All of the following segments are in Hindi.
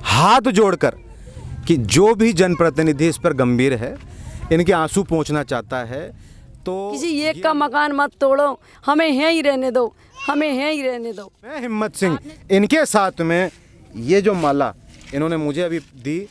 हाथ जोड़कर कि जो भी जनप्रतिनिधि इस पर गंभीर है, इनके आंसू पहुंचना चाहता है, तो किसी एक का मकान मत तोड़ो, हमें यहीं ही रहने दो, हमें यहीं ही रहने दो। मैं हिम्मत सिंह, इनके साथ में ये जो माला इन्होंने मुझे अभी दी।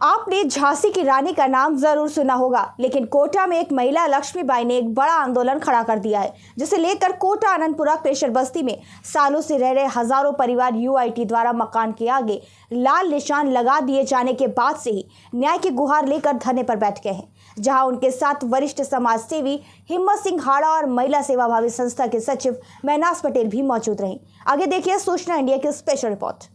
आपने झांसी की रानी का नाम जरूर सुना होगा, लेकिन कोटा में एक महिला लक्ष्मीबाई ने एक बड़ा आंदोलन खड़ा कर दिया है, जिसे लेकर कोटा आनंदपुरा क्रेशर बस्ती में सालों से रह रहे हजारों परिवार यूआईटी द्वारा मकान के आगे लाल निशान लगा दिए जाने के बाद से ही न्याय की गुहार लेकर धरने पर बैठ गए हैं, जहां उनके साथ वरिष्ठ समाज सेवी हिम्मत सिंह हाड़ा और महिला सेवाभावी संस्था के सचिव महनाज पटेल भी मौजूद रहे। आगे देखिए सूचना इंडिया की स्पेशल रिपोर्ट।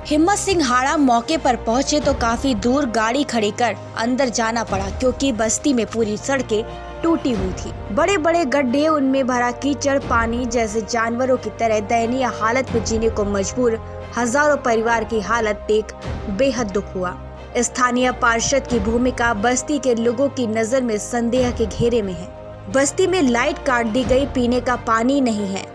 हिम्मत सिंह हाड़ा मौके पर पहुंचे तो काफी दूर गाड़ी खड़ी कर अंदर जाना पड़ा, क्योंकि बस्ती में पूरी सड़कें टूटी हुई थी। बड़े बड़े गड्ढे, उनमें भरा कीचड़ पानी, जैसे जानवरों की तरह दयनीय हालत में जीने को मजबूर हजारों परिवार की हालत देख बेहद दुख हुआ। स्थानीय पार्षद की भूमिका बस्ती के लोगों की नजर में संदेह के घेरे में है। बस्ती में लाइट काट दी गई, पीने का पानी नहीं है,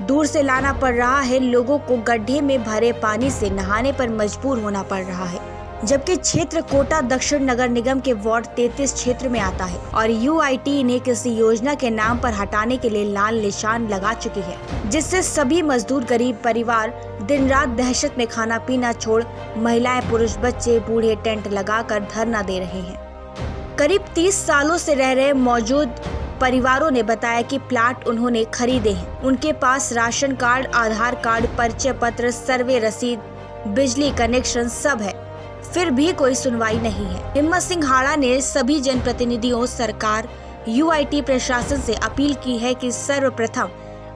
दूर से लाना पड़ रहा है, लोगों को गड्ढे में भरे पानी से नहाने पर मजबूर होना पड़ रहा है। जबकि क्षेत्र कोटा दक्षिण नगर निगम के वार्ड 33 क्षेत्र में आता है और यूआईटी इन्हें किसी योजना के नाम पर हटाने के लिए लाल निशान लगा चुकी है, जिससे सभी मजदूर गरीब परिवार दिन रात दहशत में खाना पीना छोड़ महिलाएं, पुरुष, बच्चे, बूढ़े टेंट लगाकर धरना दे रहे हैं। करीब 30 सालों से रह रहे मौजूद परिवारों ने बताया कि प्लाट उन्होंने खरीदे हैं। उनके पास राशन कार्ड, आधार कार्ड, परिचय पत्र, सर्वे रसीद, बिजली कनेक्शन सब है, फिर भी कोई सुनवाई नहीं है। हिम्मत सिंह हाड़ा ने सभी जनप्रतिनिधियों, सरकार, यूआईटी प्रशासन से अपील की है कि सर्वप्रथम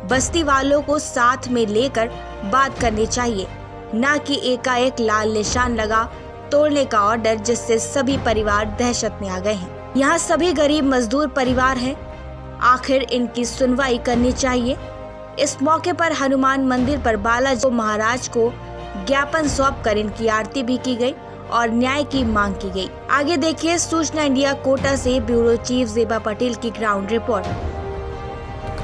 बस्ती वालों को साथ में लेकर बात करनी चाहिए, न कि एकाएक लाल निशान लगा तोड़ने का ऑर्डर, जिससे सभी परिवार दहशत में आ गए हैं। यहाँ सभी गरीब मजदूर परिवार हैं, आखिर इनकी सुनवाई करनी चाहिए। इस मौके पर हनुमान मंदिर पर बालाजी महाराज को ज्ञापन सौंप कर इनकी आरती भी की गई और न्याय की मांग की गई। आगे देखिए सूचना इंडिया कोटा से ब्यूरो चीफ जेबा पटेल की ग्राउंड रिपोर्ट।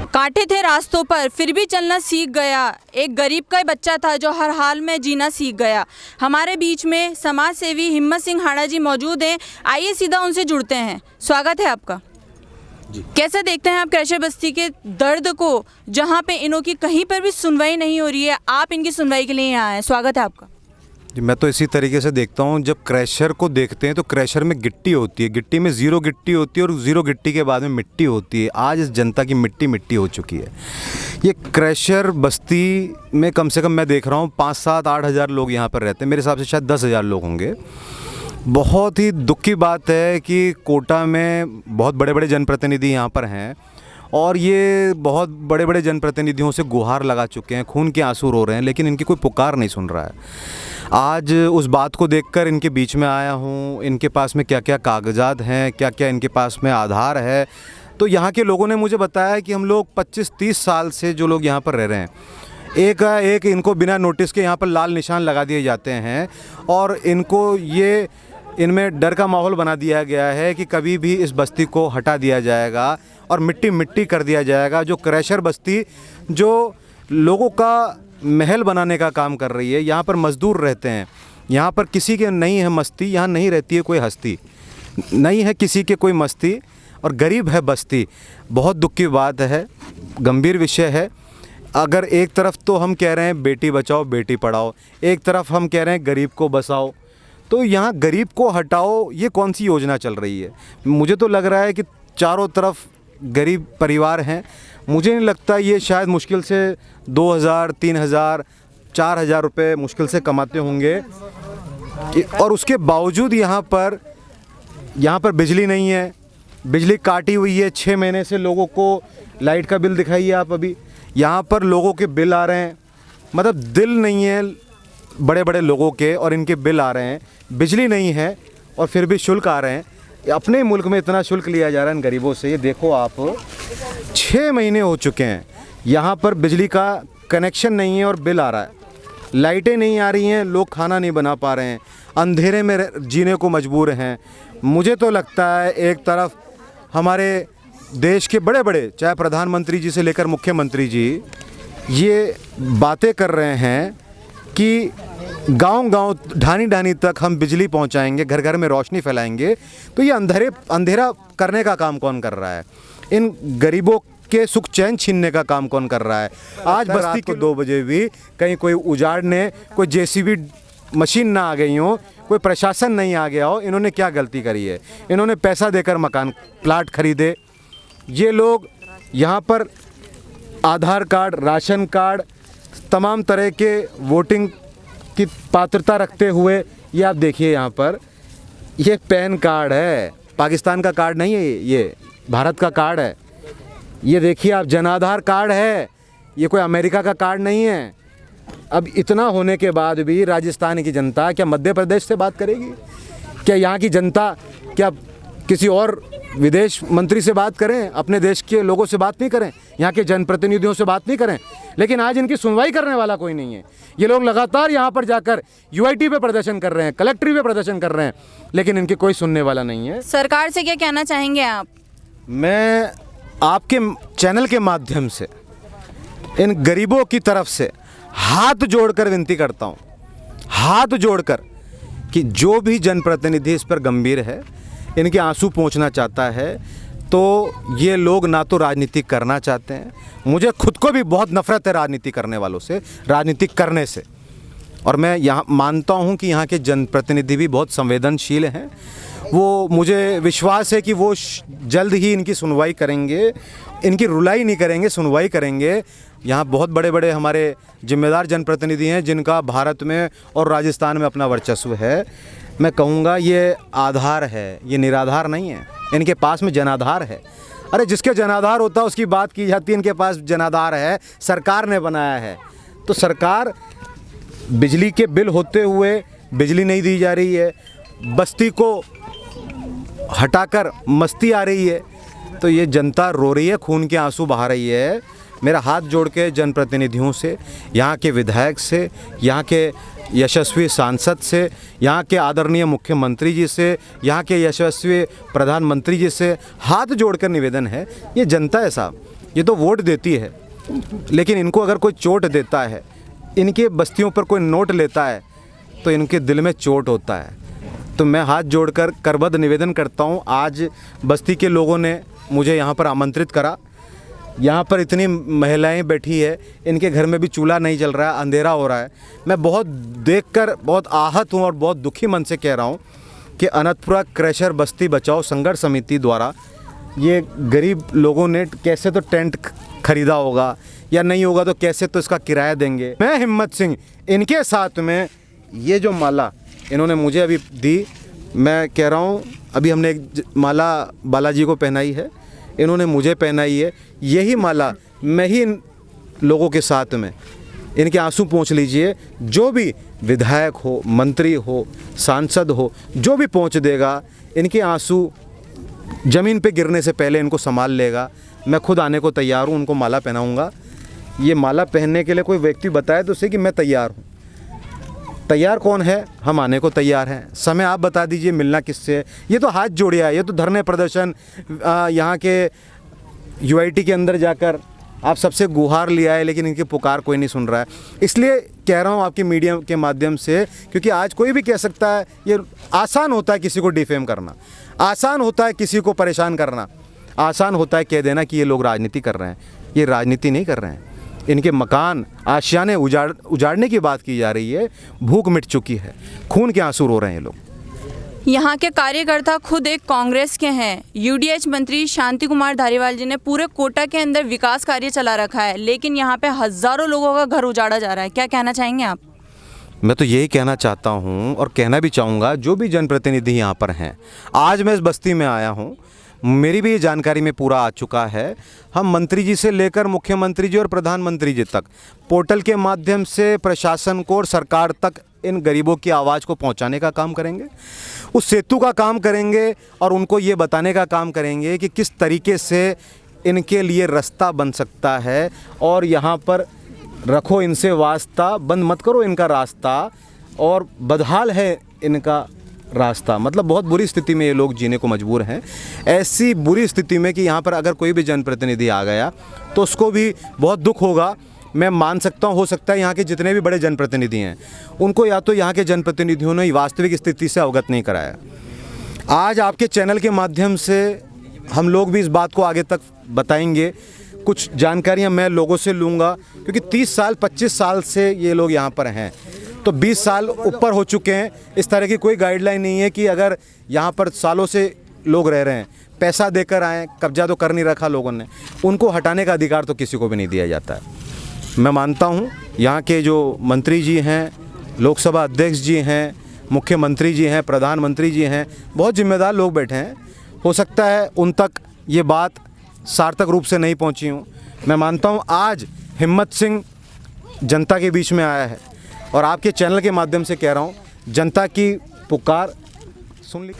कांटे थे रास्तों पर, फिर भी चलना सीख गया। एक गरीब का बच्चा था जो हर हाल में जीना सीख गया। हमारे बीच में समाज सेवी हिम्मत सिंह हाड़ा जी मौजूद हैं। आइए सीधा उनसे जुड़ते हैं। स्वागत है आपका जी। कैसे देखते हैं आप क्रेशर बस्ती के दर्द को, जहां पे इनों की कहीं पर भी सुनवाई नहीं हो रही है, आप इनकी सुनवाई के लिए यहाँ आए। स्वागत है आपका जी। मैं तो इसी तरीके से देखता हूँ, जब क्रैशर को देखते हैं तो क्रैशर में गिट्टी होती है, गिट्टी में ज़ीरो गिट्टी होती है और ज़ीरो गिट्टी के बाद में मिट्टी होती है। आज इस जनता की मिट्टी मिट्टी हो चुकी है। ये क्रैशर बस्ती में कम से कम मैं देख रहा हूँ 5, 7, 8 हज़ार लोग यहाँ पर रहते हैं। मेरे हिसाब से शायद 10 हज़ार लोग होंगे। बहुत ही दुख की बात है कि कोटा में बहुत बड़े बड़े जनप्रतिनिधि यहाँ पर हैं और ये बहुत बड़े बड़े जनप्रतिनिधियों से गुहार लगा चुके हैं, खून के आंसू रो रहे हैं, लेकिन इनकी कोई पुकार नहीं सुन रहा है। आज उस बात को देखकर इनके बीच में आया हूँ। इनके पास में क्या क्या कागजात हैं, क्या क्या इनके पास में आधार है। तो यहाँ के लोगों ने मुझे बताया कि हम लोग 25-30 साल से जो लोग यहाँ पर रह रहे हैं, एक इनको बिना नोटिस के यहाँ पर लाल निशान लगा दिए जाते हैं और इनको ये इनमें डर का माहौल बना दिया गया है कि कभी भी इस बस्ती को हटा दिया जाएगा और मिट्टी मिट्टी कर दिया जाएगा। जो क्रैशर बस्ती जो लोगों का महल बनाने का काम कर रही है, यहाँ पर मज़दूर रहते हैं, यहाँ पर किसी के नहीं है मस्ती, यहाँ नहीं रहती है कोई हस्ती, नहीं है किसी के कोई मस्ती और गरीब है बस्ती। बहुत दुख की बात है, गंभीर विषय है। अगर एक तरफ तो हम कह रहे हैं बेटी बचाओ बेटी पढ़ाओ, एक तरफ हम कह रहे हैं गरीब को बसाओ, तो यहाँ गरीब को हटाओ, ये कौन सी योजना चल रही है? मुझे तो लग रहा है कि चारों तरफ गरीब परिवार हैं। मुझे नहीं लगता, ये शायद मुश्किल से 2000, 3000, 4000 रुपये मुश्किल से कमाते होंगे और उसके बावजूद यहाँ पर बिजली नहीं है, बिजली काटी हुई है 6 महीने से। लोगों को लाइट का बिल दिखाइए आप, अभी यहाँ पर लोगों के बिल आ रहे हैं, मतलब दिल नहीं है बड़े बड़े लोगों के और इनके बिल आ रहे हैं। बिजली नहीं है और फिर भी शुल्क आ रहे हैं। अपने मुल्क में इतना शुल्क लिया जा रहा है इन गरीबों से। ये देखो आप, 6 महीने हो चुके हैं, यहाँ पर बिजली का कनेक्शन नहीं है और बिल आ रहा है। लाइटें नहीं आ रही हैं, लोग खाना नहीं बना पा रहे हैं, अंधेरे में जीने को मजबूर हैं। मुझे तो लगता है एक तरफ हमारे देश के बड़े बड़े, चाहे प्रधानमंत्री जी से लेकर मुख्यमंत्री जी, ये बातें कर रहे हैं कि गांव-गांव, ढानी-ढानी तक हम बिजली पहुंचाएंगे, घर-घर में रोशनी फैलाएंगे, तो ये अंधेरा करने का काम कौन कर रहा है? इन गरीबों के सुख चैन छीनने का काम कौन कर रहा है? आज बस्ती को 2 बजे भी कहीं कोई उजाड़ने, कोई जेसीबी मशीन ना आ गई हो, कोई प्रशासन नहीं आ गया हो, इन्होंने क्या गलती करी है? इन्होंने पैसा देकर मकान प्लाट खरीदे। ये लोग यहाँ पर आधार कार्ड, राशन कार्ड, तमाम तरह के वोटिंग की पात्रता रखते हुए, ये आप देखिए यहाँ पर, ये पैन कार्ड है, पाकिस्तान का कार्ड नहीं है, ये भारत का कार्ड है। ये देखिए आप, जन आधार कार्ड है, ये कोई अमेरिका का कार्ड नहीं है। अब इतना होने के बाद भी राजस्थान की जनता क्या मध्य प्रदेश से बात करेगी? क्या यहाँ की जनता क्या किसी और विदेश मंत्री से बात करें? अपने देश के लोगों से बात नहीं करें? यहाँ के जनप्रतिनिधियों से बात नहीं करें? लेकिन आज इनकी सुनवाई करने वाला कोई नहीं है। ये लोग लगातार यहाँ पर जाकर यूआईटी पे प्रदर्शन कर रहे हैं, कलेक्ट्री पे प्रदर्शन कर रहे हैं, लेकिन इनकी कोई सुनने वाला नहीं है। सरकार से क्या कहना चाहेंगे आप? मैं आपके चैनल के माध्यम से इन गरीबों की तरफ से हाथ जोड़कर विनती करता हूँ, हाथ जोड़कर, कि जो भी जनप्रतिनिधि इस पर गंभीर है, इनके आंसू पोंछना चाहता है, तो ये लोग ना तो राजनीति करना चाहते हैं। मुझे खुद को भी बहुत नफरत है राजनीति करने वालों से, राजनीति करने से। और मैं यहाँ मानता हूँ कि यहाँ के जनप्रतिनिधि भी बहुत संवेदनशील हैं। वो, मुझे विश्वास है कि वो जल्द ही इनकी सुनवाई करेंगे, इनकी रुलाई नहीं करेंगे, सुनवाई करेंगे। यहाँ बहुत बड़े बड़े हमारे जिम्मेदार जनप्रतिनिधि हैं जिनका भारत में और राजस्थान में अपना वर्चस्व है। मैं कहूँगा ये आधार है, ये निराधार नहीं है। इनके पास में जनाधार है। अरे जिसके जनाधार होता है उसकी बात की जाती है। इनके पास जनाधार है, सरकार ने बनाया है। तो सरकार, बिजली के बिल होते हुए बिजली नहीं दी जा रही है, बस्ती को हटाकर मस्ती आ रही है, तो ये जनता रो रही है, खून के आंसू बहा रही है। मेरा हाथ जोड़ के जनप्रतिनिधियों से, यहाँ के विधायक से, यहाँ के यशस्वी सांसद से, यहाँ के आदरणीय मुख्यमंत्री जी से, यहाँ के यशस्वी प्रधानमंत्री जी से हाथ जोड़कर निवेदन है, ये जनता है साहब, ये तो वोट देती है, लेकिन इनको अगर कोई चोट देता है, इनके बस्तियों पर कोई नोट लेता है, तो इनके दिल में चोट होता है। तो मैं हाथ जोड़कर करबद्ध निवेदन करता हूँ। आज बस्ती के लोगों ने मुझे यहाँ पर आमंत्रित करा। यहाँ पर इतनी महिलाएं बैठी है, इनके घर में भी चूल्हा नहीं जल रहा है, अंधेरा हो रहा है। मैं बहुत देखकर बहुत आहत हूँ और बहुत दुखी मन से कह रहा हूँ कि अनंतपुरा क्रशर बस्ती बचाओ संघर्ष समिति द्वारा ये गरीब लोगों ने कैसे तो टेंट खरीदा होगा, या नहीं होगा तो कैसे तो इसका किराया देंगे। मैं हिम्मत सिंह, इनके साथ में ये जो माला इन्होंने मुझे अभी दी, मैं कह रहा हूँ, अभी हमने एक माला बालाजी को पहनाई है, इन्होंने मुझे पहनाई है। यही माला मैं ही इन लोगों के साथ में, इनके आंसू पोंछ लीजिए। जो भी विधायक हो, मंत्री हो, सांसद हो, जो भी पोंछ देगा, इनके आंसू ज़मीन पे गिरने से पहले इनको संभाल लेगा। मैं खुद आने को तैयार हूँ, उनको माला पहनाऊँगा। ये माला पहनने के लिए कोई व्यक्ति बताए तो उसे कि मैं तैयार हूँ। तैयार कौन है? हम आने को तैयार हैं। समय आप बता दीजिए मिलना किससे है। ये तो हाथ जोड़िया है, ये तो धरने प्रदर्शन, यहाँ के यूआईटी के अंदर जाकर आप सबसे गुहार लिया है, लेकिन इनकी पुकार कोई नहीं सुन रहा है। इसलिए कह रहा हूँ आपके मीडिया के माध्यम से, क्योंकि आज कोई भी कह सकता है, ये आसान होता है किसी को डिफेम करना, आसान होता है किसी को परेशान करना, आसान होता है कह देना कि ये लोग राजनीति कर रहे हैं। ये राजनीति नहीं कर रहे हैं। इनके मकान, आशियाने उजाड़ने की बात की जा रही है। भूख मिट चुकी है, खून के आंसू रो रहे हैं ये लोग। यहाँ के कार्यकर्ता खुद एक कांग्रेस के हैं। यूडीएच मंत्री शांति कुमार धारीवाल जी ने पूरे कोटा के अंदर विकास कार्य चला रखा है, लेकिन यहाँ पे हज़ारों लोगों का घर उजाड़ा जा रहा है। क्या कहना चाहेंगे आप? मैं तो यही कहना चाहता हूँ और कहना भी चाहूँगा, जो भी जनप्रतिनिधि यहाँ पर हैं, आज मैं इस बस्ती में आया हूँ, मेरी भी ये जानकारी में पूरा आ चुका है। हम मंत्री जी से लेकर मुख्यमंत्री जी और प्रधानमंत्री जी तक पोर्टल के माध्यम से प्रशासन को और सरकार तक इन गरीबों की आवाज़ को पहुंचाने का काम करेंगे, उस सेतु का काम करेंगे और उनको ये बताने का काम करेंगे कि किस तरीके से इनके लिए रास्ता बन सकता है। और यहाँ पर रखो इनसे वास्ता, बंद मत करो इनका रास्ता, और बदहाल है इनका रास्ता। मतलब बहुत बुरी स्थिति में ये लोग जीने को मजबूर हैं। ऐसी बुरी स्थिति में कि यहाँ पर अगर कोई भी जनप्रतिनिधि आ गया तो उसको भी बहुत दुख होगा। मैं मान सकता हूँ, हो सकता है यहाँ के जितने भी बड़े जनप्रतिनिधि हैं उनको या तो यहाँ के जनप्रतिनिधियों ने वास्तविक स्थिति से अवगत नहीं कराया। आज आपके चैनल के माध्यम से हम लोग भी इस बात को आगे तक बताएंगे, कुछ जानकारियाँ मैं लोगों से लूँगा, क्योंकि 30 साल 25 साल से ये लोग यहाँ पर हैं, तो 20 साल ऊपर हो चुके हैं। इस तरह की कोई गाइडलाइन नहीं है कि अगर यहाँ पर सालों से लोग रह रहे हैं, पैसा देकर आए, कब्जा तो कर नहीं रखा लोगों ने, उनको हटाने का अधिकार तो किसी को भी नहीं दिया जाता है। मैं मानता हूँ यहाँ के जो मंत्री जी हैं, लोकसभा अध्यक्ष जी हैं, मुख्यमंत्री जी हैं, प्रधानमंत्री जी हैं, बहुत जिम्मेदार लोग बैठे हैं। हो सकता है उन तक ये बात सार्थक रूप से नहीं पहुँची हूँ। मैं मानता हूँ आज हिम्मत सिंह जनता के बीच में आया है और आपके चैनल के माध्यम से कह रहा हूँ, जनता की पुकार सुन ली।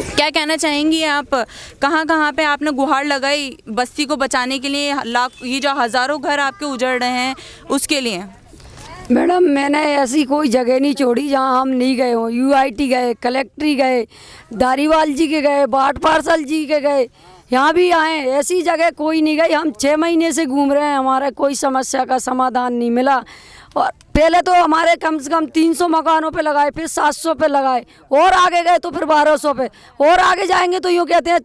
क्या कहना चाहेंगी आप, कहाँ कहाँ पे आपने गुहार लगाई बस्ती को बचाने के लिए, ये जो हज़ारों घर आपके उजड़ रहे हैं उसके लिए? मैडम, मैंने ऐसी कोई जगह नहीं छोड़ी जहाँ हम नहीं गए हों। UIT गए, कलेक्ट्री गए, धारीवाल जी के गए, बाट पार्सल जी के गए, यहाँ भी आए, ऐसी जगह कोई नहीं गई। हम 6 महीने से घूम रहे हैं, हमारा कोई समस्या का समाधान नहीं मिला। और पहले तो हमारे कम से कम 300 मकानों पे लगाए, फिर 700 पे लगाए, और आगे गए तो फिर 1200 पे, और आगे जाएंगे तो यूँ कहते हैं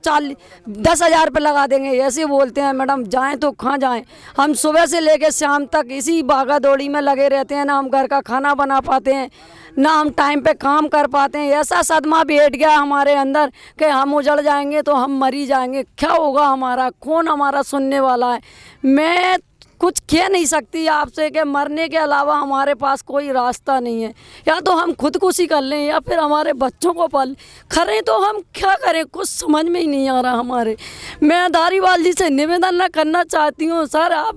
10,000 पे लगा देंगे, ऐसे बोलते हैं। मैडम, जाएं तो कहाँ जाएं? हम सुबह से लेकर शाम तक इसी भागा दौड़ी में लगे रहते हैं, ना हम घर का खाना बना पाते हैं, ना हम टाइम पे काम कर पाते हैं। ऐसा सदमा बैठ गया हमारे अंदर कि हम उजड़ जाएंगे तो हम मरी जाएंगे, क्या होगा हमारा, कौन हमारा सुनने वाला है? मैं कुछ कह नहीं सकती आपसे कि मरने के अलावा हमारे पास कोई रास्ता नहीं है। या तो हम खुदकुशी कर लें या फिर हमारे बच्चों को पाल करें, तो हम क्या करें, कुछ समझ में ही नहीं आ रहा हमारे। मैं धारीवाल जी से निवेदन न करना चाहती हूँ, सर आप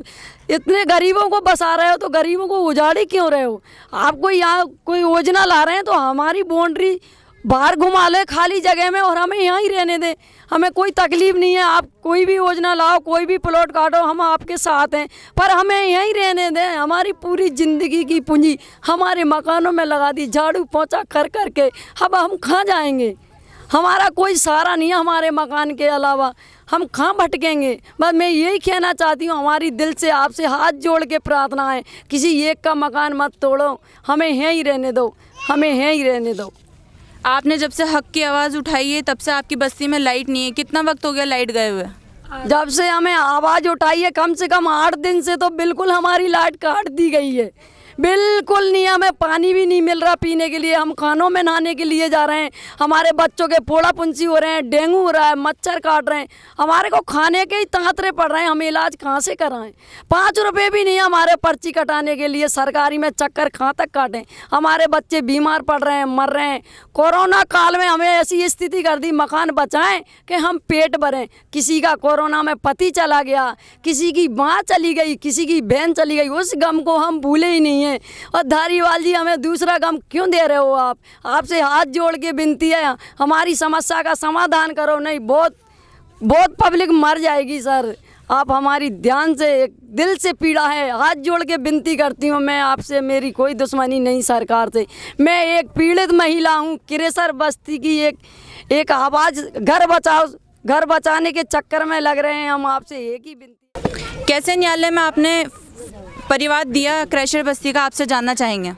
इतने गरीबों को बसा रहे हो तो गरीबों को उजाड़ी क्यों रहे हो? आप कोई यहाँ कोई योजना ला रहे हैं तो हमारी बाउंड्री बाहर घुमा ले खाली जगह में और हमें यहाँ ही रहने दें, हमें कोई तकलीफ़ नहीं है। आप कोई भी योजना लाओ, कोई भी प्लॉट काटो, हम आपके साथ हैं, पर हमें यहीं रहने दें। हमारी पूरी ज़िंदगी की पूंजी हमारे मकानों में लगा दी, झाड़ू पोंछा कर कर के, अब हम कहाँ जाएंगे? हमारा कोई सहारा नहीं है हमारे मकान के अलावा, हम कहाँ भटकेंगे? बस मैं यही कहना चाहती हूँ, हमारी दिल से आपसे हाथ जोड़ के प्रार्थना है, किसी एक का मकान मत तोड़ो, हमें यहीं रहने दो, हमें यहीं रहने दो। आपने जब से हक की आवाज़ उठाई है तब से आपकी बस्ती में लाइट नहीं है, कितना वक्त हो गया लाइट गए हुए? जब से हमें आवाज़ उठाई है कम से कम 8 दिन से तो बिल्कुल हमारी लाइट काट दी गई है, बिल्कुल नहीं। हमें पानी भी नहीं मिल रहा पीने के लिए, हम खानों में नहाने के लिए जा रहे हैं, हमारे बच्चों के फोड़ा पुंसी हो रहे हैं, डेंगू हो रहा है, मच्छर काट रहे हैं, हमारे को खाने के ही तांतरे पड़ रहे हैं, हम इलाज कहाँ से कराएं? 5 रुपये भी नहीं हमारे पर्ची कटाने के लिए, सरकारी में चक्कर कहाँ तक काटें? हमारे बच्चे बीमार पड़ रहे हैं, मर रहे हैं। कोरोना काल में हमें ऐसी स्थिति कर दी, मकान बचाएं कि हम पेट भरें। किसी का कोरोना में पति चला गया, किसी की माँ चली गई, किसी की बहन चली गई, उस गम को हम भूले ही नहीं। और धारीवाल जी हमें दूसरा गम क्यों दे रहे हो आप? आपसे हाथ जोड़ के विनती है, हमारी समस्या का समाधान करो, नहीं बहुत पब्लिक मर जाएगी सर। आप हमारी ध्यान से, एक दिल से पीड़ा है, हाथ जोड़ के विनती करती हूँ मैं आपसे, मेरी कोई दुश्मनी नहीं सरकार से। मैं एक पीड़ित महिला हूँ, किरेसर बस्ती की एक आवाज़, घर बचाने के चक्कर में लग रहे हैं हम, आपसे एक ही विनती। कैसे न्यायालय में आपने परिवार दिया क्रैशर बस्ती का, आपसे जानना चाहेंगे?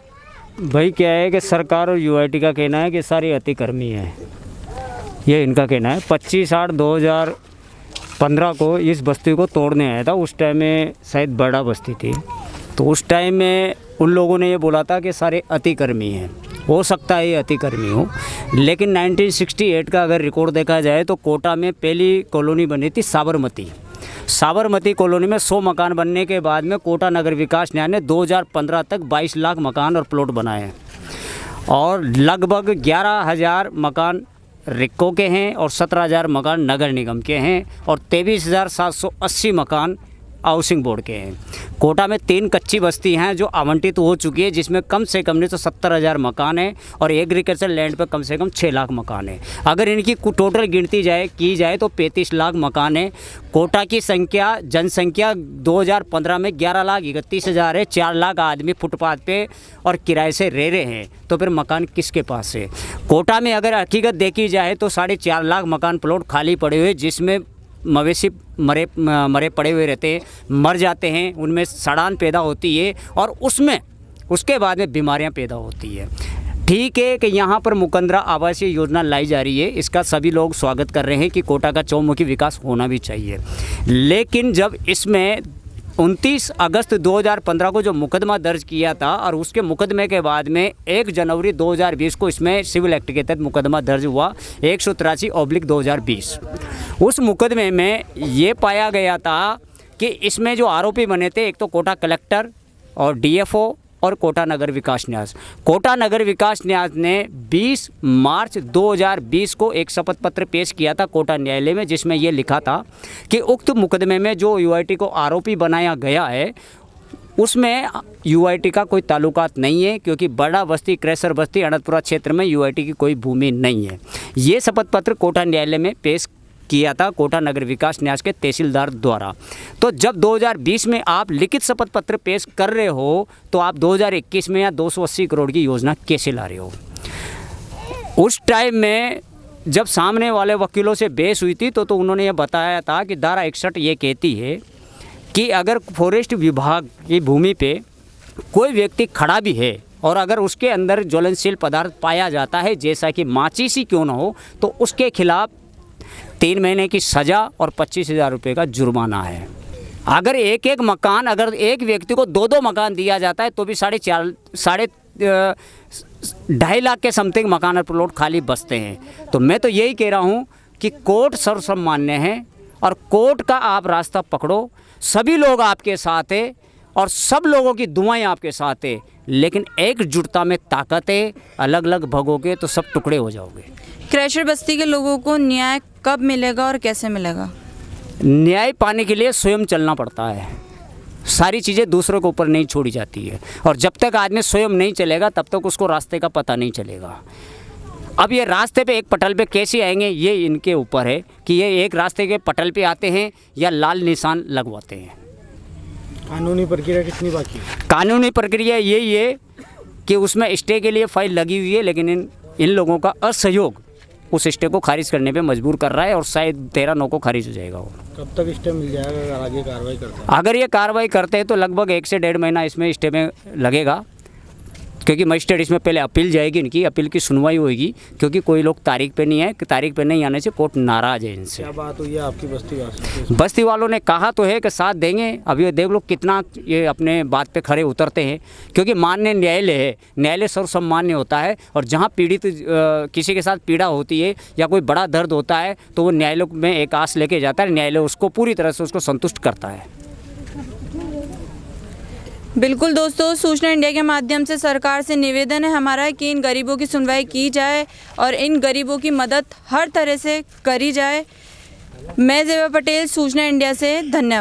भाई क्या है कि सरकार और UIT का कहना है कि सारी अतिक्रमी है, ये इनका कहना है। 25/8/2015 को इस बस्ती को तोड़ने आया था, उस टाइम में शायद बड़ा बस्ती थी, तो उस टाइम में उन लोगों ने ये बोला था कि सारे अतिक्रमी हैं। हो सकता है ये अतिक्रमी हो, लेकिन 1968 का अगर रिकॉर्ड देखा जाए तो कोटा में पहली कॉलोनी बनी थी साबरमती कॉलोनी में 100 मकान बनने के बाद में कोटा नगर विकास न्याय ने 2015 तक 22 लाख मकान और प्लॉट बनाए हैं, और लगभग 11,000 मकान रिक्को के हैं और 17,000 मकान नगर निगम के हैं और 23,780 मकान हाउसिंग बोर्ड के हैं। कोटा में 3 कच्ची बस्ती हैं जो आवंटित हो चुकी है, जिसमें कम से कम नहीं तो 70,000 मकान है और एग्रीकल्चर लैंड पर कम से कम 6 लाख मकान है। अगर इनकी टोटल गिनती की जाए तो 35 लाख मकान है। कोटा की जनसंख्या 2015 में 11,31,000 है। 4 लाख आदमी फुटपाथ पे और किराए से रह रहे हैं, तो फिर मकान किसके पास है? कोटा में अगर हकीकत देखी जाए तो 4.5 लाख मकान प्लॉट खाली पड़े हुए, जिसमें मवेशी मरे पड़े हुए रहते हैं, मर जाते हैं, उनमें सड़ान पैदा होती है और उसके बाद में बीमारियां पैदा होती है। ठीक है कि यहाँ पर मुकंदरा आवासीय योजना लाई जा रही है, इसका सभी लोग स्वागत कर रहे हैं कि कोटा का चौमुखी विकास होना भी चाहिए। लेकिन जब इसमें 29 अगस्त 2015 को जो मुकदमा दर्ज किया था और उसके मुकदमे के बाद में 1 जनवरी 2020 को इसमें सिविल एक्ट के तहत मुकदमा दर्ज हुआ 183/2020। उस मुकदमे में ये पाया गया था कि इसमें जो आरोपी बने थे, एक तो कोटा कलेक्टर और डीएफओ और कोटा नगर विकास न्यास। कोटा नगर विकास न्यास ने 20 मार्च 2020 को एक शपथ पत्र पेश किया था कोटा न्यायालय में, जिसमें ये लिखा था कि उक्त मुकदमे में जो यूआईटी को आरोपी बनाया गया है उसमें यूआईटी का कोई ताल्लुकात नहीं है, क्योंकि बड़ा बस्ती, क्रैशर बस्ती, अनंतपुरा क्षेत्र में यूआईटी की कोई भूमि नहीं है। ये शपथ पत्र कोटा न्यायालय में पेश किया था कोटा नगर विकास न्यास के तहसीलदार द्वारा। तो जब 2020 में आप लिखित शपथ पत्र पेश कर रहे हो तो आप 2021 में या 280 करोड़ की योजना कैसे ला रहे हो? उस टाइम में जब सामने वाले वकीलों से बहस हुई थी तो उन्होंने ये बताया था कि धारा 61 ये कहती है कि अगर फॉरेस्ट विभाग की भूमि पे कोई व्यक्ति खड़ा भी है और अगर उसके अंदर ज्वलनशील पदार्थ पाया जाता है, जैसा कि माचिस ही क्यों ना हो, तो उसके खिलाफ 3 महीने की सज़ा और 25,000 रुपये का जुर्माना है। अगर एक मकान, अगर एक व्यक्ति को 2 मकान दिया जाता है तो भी 2.5 लाख के समथिंग मकान और प्लॉट खाली बचते हैं। तो मैं तो यही कह रहा हूँ कि कोर्ट सर्वसामान्य है और कोर्ट का आप रास्ता पकड़ो। सभी लोग आपके साथ हैं और सब लोगों की दुआएं आपके साथ है, लेकिन एकजुटता में ताकत है। अलग अलग भगोगे तो सब टुकड़े हो जाओगे। क्रैशर बस्ती के लोगों को न्याय कब मिलेगा और कैसे मिलेगा? न्याय पाने के लिए स्वयं चलना पड़ता है। सारी चीज़ें दूसरों के ऊपर नहीं छोड़ी जाती है, और जब तक आदमी स्वयं नहीं चलेगा तब तक उसको रास्ते का पता नहीं चलेगा। अब ये रास्ते पे एक पटल पे कैसे आएंगे, ये इनके ऊपर है कि ये एक रास्ते के पटल पे आते हैं या लाल निशान लगवाते हैं। कानूनी प्रक्रिया कितनी बाकी है? कानूनी प्रक्रिया यही है कि उसमें स्टे के लिए फाइल लगी हुई है, लेकिन इन लोगों का असहयोग उस स्टे को खारिज करने पे मजबूर कर रहा है और शायद 13/9 को खारिज हो जाएगा वो। कब तक स्टे मिल जाएगा अगर आगे कार्रवाई करते हैं? अगर ये कार्रवाई करते हैं तो लगभग 1 से 1.5 महीना इसमें स्टे में लगेगा, क्योंकि मजिस्ट्रेट इसमें पहले अपील जाएगी, इनकी अपील की सुनवाई होगी, क्योंकि कोई लोग तारीख पे नहीं है कि तारीख पे नहीं आने से कोर्ट नाराज़ है इनसे। क्या बात हुई है आपकी बस्ती? बस्ती वालों ने कहा तो है कि साथ देंगे। अब ये देख लो कितना ये अपने बात पे खड़े उतरते हैं, क्योंकि मान्य न्यायालय है, न्यायालय सर्वसम्मान्य होता है, और जहाँ पीड़ित किसी के साथ पीड़ा होती है या कोई बड़ा दर्द होता है तो वो न्यायालय में एक आस लेके जाता है, न्यायालय उसको पूरी तरह से उसको संतुष्ट करता है। बिल्कुल दोस्तों, सूचना इंडिया के माध्यम से सरकार से निवेदन है हमारा कि इन गरीबों की सुनवाई की जाए और इन गरीबों की मदद हर तरह से करी जाए। मैं जेबा पटेल, सूचना इंडिया से, धन्यवाद।